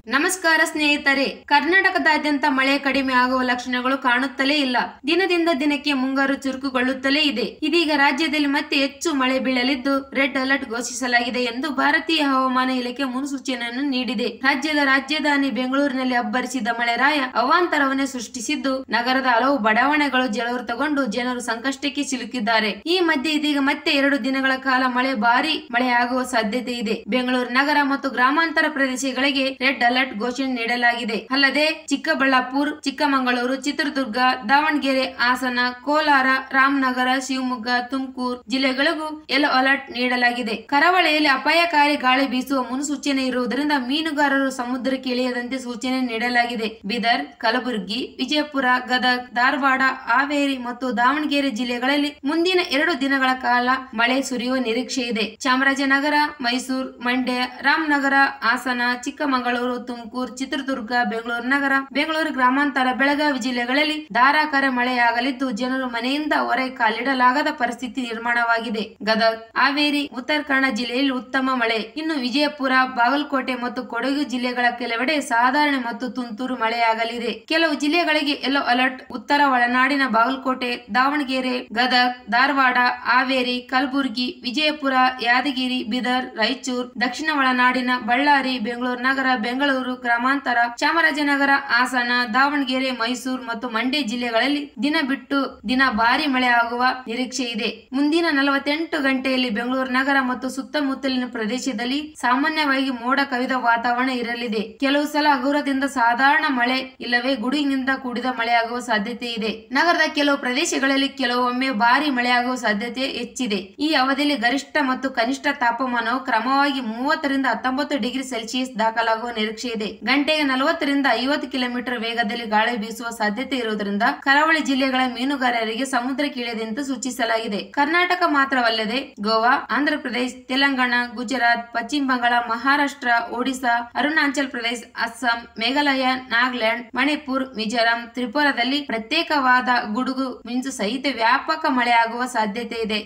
ನಮಸ್ಕಾರ ಸ್ನೇಹಿತರೆ, ಕರ್ನಾಟಕದಾದ್ಯಂತ ಮಳೆ ಕಡಿಮೆ ಆಗುವ ಲಕ್ಷಣಗಳು ಕಾಣುತ್ತಲೇ ಇಲ್ಲ. ದಿನದಿಂದ ದಿನಕ್ಕೆ ಮುಂಗಾರು ಚುರುಕುಗೊಳ್ಳುತ್ತಲೇ ಇದೆ. ಇದೀಗ ರಾಜ್ಯದಲ್ಲಿ ಮತ್ತೆ ಹೆಚ್ಚು ಮಳೆ ಬೀಳಲಿದ್ದು ರೆಡ್ ಅಲರ್ಟ್ ಘೋಷಿಸಲಾಗಿದೆ ಎಂದು ಭಾರತೀಯ ಹವಾಮಾನ ಇಲಾಖೆ ಮುನ್ಸೂಚನೆಯನ್ನು ನೀಡಿದೆ. ರಾಜ್ಯದ ರಾಜಧಾನಿ ಬೆಂಗಳೂರಿನಲ್ಲಿ ಅಬ್ಬರಿಸಿದ್ದ ಮಳೆರಾಯ ಅವಾಂತರವನ್ನೇ ಸೃಷ್ಟಿಸಿದ್ದು, ನಗರದ ಹಲವು ಬಡಾವಣೆಗಳು ಜಲಾವೃತಗೊಂಡು ಜನರು ಸಂಕಷ್ಟಕ್ಕೆ ಸಿಲುಕಿದ್ದಾರೆ. ಈ ಮಧ್ಯೆ ಇದೀಗ ಮತ್ತೆ 2 ದಿನಗಳ ಕಾಲ ಭಾರಿ ಮಳೆ ಆಗುವ ಸಾಧ್ಯತೆ ಇದೆ. ಬೆಂಗಳೂರು ನಗರ ಮತ್ತು ಗ್ರಾಮಾಂತರ ಪ್ರದೇಶಗಳಿಗೆ ರೆಡ್ ಅಲರ್ಟ್ ಘೋಷಣೆ ನೀಡಲಾಗಿದೆ. ಅಲ್ಲದೆ ಚಿಕ್ಕಬಳ್ಳಾಪುರ, ಚಿಕ್ಕಮಗಳೂರು, ಚಿತ್ರದುರ್ಗ, ದಾವಣಗೆರೆ, ಹಾಸನ, ಕೋಲಾರ, ರಾಮನಗರ, ಶಿವಮೊಗ್ಗ, ತುಮಕೂರು ಜಿಲ್ಲೆಗಳಿಗೂ ಯೆಲ್ಲೋ ಅಲರ್ಟ್ ನೀಡಲಾಗಿದೆ. ಕರಾವಳಿಯಲ್ಲಿ ಅಪಾಯಕಾರಿ ಗಾಳಿ ಬೀಸುವ ಮುನ್ಸೂಚನೆ ಇರುವುದರಿಂದ ಮೀನುಗಾರರು ಸಮುದ್ರಕ್ಕೆ ಇಳಿಯದಂತೆ ಸೂಚನೆ ನೀಡಲಾಗಿದೆ. ಬೀದರ್, ಕಲಬುರಗಿ, ವಿಜಯಪುರ, ಗದಗ, ಧಾರವಾಡ, ಹಾವೇರಿ ಮತ್ತು ದಾವಣಗೆರೆ ಜಿಲ್ಲೆಗಳಲ್ಲಿ ಮುಂದಿನ 2 ದಿನಗಳ ಕಾಲ ಮಳೆ ಸುರಿಯುವ ನಿರೀಕ್ಷೆ ಇದೆ. ಚಾಮರಾಜನಗರ, ಮೈಸೂರು, ಮಂಡ್ಯ, ರಾಮನಗರ, ಹಾಸನ, ಚಿಕ್ಕಮಗಳೂರು, ತುಮಕೂರು, ಚಿತ್ರದುರ್ಗ, ಬೆಂಗಳೂರು ನಗರ, ಬೆಂಗಳೂರು ಗ್ರಾಮಾಂತರ, ಬೆಳಗಾವಿ ಜಿಲ್ಲೆಗಳಲ್ಲಿ ಧಾರಾಕಾರ ಮಳೆಯಾಗಲಿದ್ದು ಜನರು ಮನೆಯಿಂದ ಹೊರಗೆ ಕಾಲಿಡಲಾಗದ ಪರಿಸ್ಥಿತಿ ನಿರ್ಮಾಣವಾಗಿದೆ. ಗದಗ, ಹಾವೇರಿ, ಉತ್ತರ ಕನ್ನಡ ಜಿಲ್ಲೆಯಲ್ಲಿ ಉತ್ತಮ ಮಳೆ. ಇನ್ನು ವಿಜಯಪುರ, ಬಾಗಲಕೋಟೆ ಮತ್ತು ಕೊಡಗು ಜಿಲ್ಲೆಗಳ ಕೆಲವೆಡೆ ಸಾಧಾರಣ ಮತ್ತು ತುಂತುರು ಮಳೆಯಾಗಲಿದೆ. ಕೆಲವು ಜಿಲ್ಲೆಗಳಿಗೆ ಯೆಲ್ಲೋ ಅಲರ್ಟ್. ಉತ್ತರ ಒಳನಾಡಿನ ಬಾಗಲಕೋಟೆ, ದಾವಣಗೆರೆ, ಗದಗ, ಧಾರವಾಡ, ಹಾವೇರಿ, ಕಲಬುರಗಿ, ವಿಜಯಪುರ, ಯಾದಗಿರಿ, ಬೀದರ್, ರಾಯಚೂರು, ದಕ್ಷಿಣ ಒಳನಾಡಿನ ಬಳ್ಳಾರಿ, ಬೆಂಗಳೂರು ನಗರ, ಬೆಂಗಳೂರು ಗ್ರಾಮಾಂತರ, ಚಾಮರಾಜನಗರ, ಹಾಸನ, ದಾವಣಗೆರೆ, ಮೈಸೂರು ಮತ್ತು ಮಂಡ್ಯ ಜಿಲ್ಲೆಗಳಲ್ಲಿ ದಿನ ಬಿಟ್ಟು ದಿನ ಭಾರಿ ಮಳೆ ಆಗುವ ನಿರೀಕ್ಷೆ ಇದೆ. ಮುಂದಿನ 48 ಗಂಟೆಯಲ್ಲಿ ಬೆಂಗಳೂರು ನಗರ ಮತ್ತು ಸುತ್ತಮುತ್ತಲಿನ ಪ್ರದೇಶದಲ್ಲಿ ಸಾಮಾನ್ಯವಾಗಿ ಮೋಡ ಕವಿದ ವಾತಾವರಣ ಇರಲಿದೆ. ಕೆಲವು ಸಲ ಹಗುರದಿಂದ ಸಾಧಾರಣ ಮಳೆ ಇಲ್ಲವೇ ಗುಡುಗಿನಿಂದ ಕೂಡಿದ ಮಳೆಯಾಗುವ ಸಾಧ್ಯತೆ ಇದೆ. ನಗರದ ಕೆಲವು ಪ್ರದೇಶಗಳಲ್ಲಿ ಕೆಲವೊಮ್ಮೆ ಭಾರಿ ಮಳೆಯಾಗುವ ಸಾಧ್ಯತೆ ಹೆಚ್ಚಿದೆ. ಈ ಅವಧಿಯಲ್ಲಿ ಗರಿಷ್ಠ ಮತ್ತು ಕನಿಷ್ಠ ತಾಪಮಾನವು ಕ್ರಮವಾಗಿ 30 ರಿಂದ 19 ಡಿಗ್ರಿ ಸೆಲ್ಸಿಯಸ್ ದಾಖಲಾಗುವ ನಿರೀಕ್ಷೆ ಇದೆ. ಗಂಟೆಗೆ 40 ರಿಂದ 50 ಕಿಲೋಮೀಟರ್ ವೇಗದಲ್ಲಿ ಗಾಳಿ ಬೀಸುವ ಸಾಧ್ಯತೆ ಇರುವುದರಿಂದ ಕರಾವಳಿ ಜಿಲ್ಲೆಗಳ ಮೀನುಗಾರರಿಗೆ ಸಮುದ್ರಕ್ಕೆ ಇಳಿಯದಂತೆ ಸೂಚಿಸಲಾಗಿದೆ. ಕರ್ನಾಟಕ ಮಾತ್ರವಲ್ಲದೆ ಗೋವಾ, ಆಂಧ್ರಪ್ರದೇಶ, ತೆಲಂಗಾಣ, ಗುಜರಾತ್, ಪಶ್ಚಿಮ ಬಂಗಾಳ, ಮಹಾರಾಷ್ಟ್ರ, ಒಡಿಶಾ, ಅರುಣಾಚಲ್ ಪ್ರದೇಶ, ಅಸ್ಸಾಂ, ಮೇಘಾಲಯ, ನಾಗಾಲ್ಯಾಂಡ್, ಮಣಿಪುರ, ಮಿಜೋರಾಂ, ತ್ರಿಪುರಾದಲ್ಲಿ ಪ್ರತ್ಯೇಕವಾದ ಗುಡುಗು ಮಿಂಚು ಸಹಿತ ವ್ಯಾಪಕ ಮಳೆಯಾಗುವ ಸಾಧ್ಯತೆ ಇದೆ.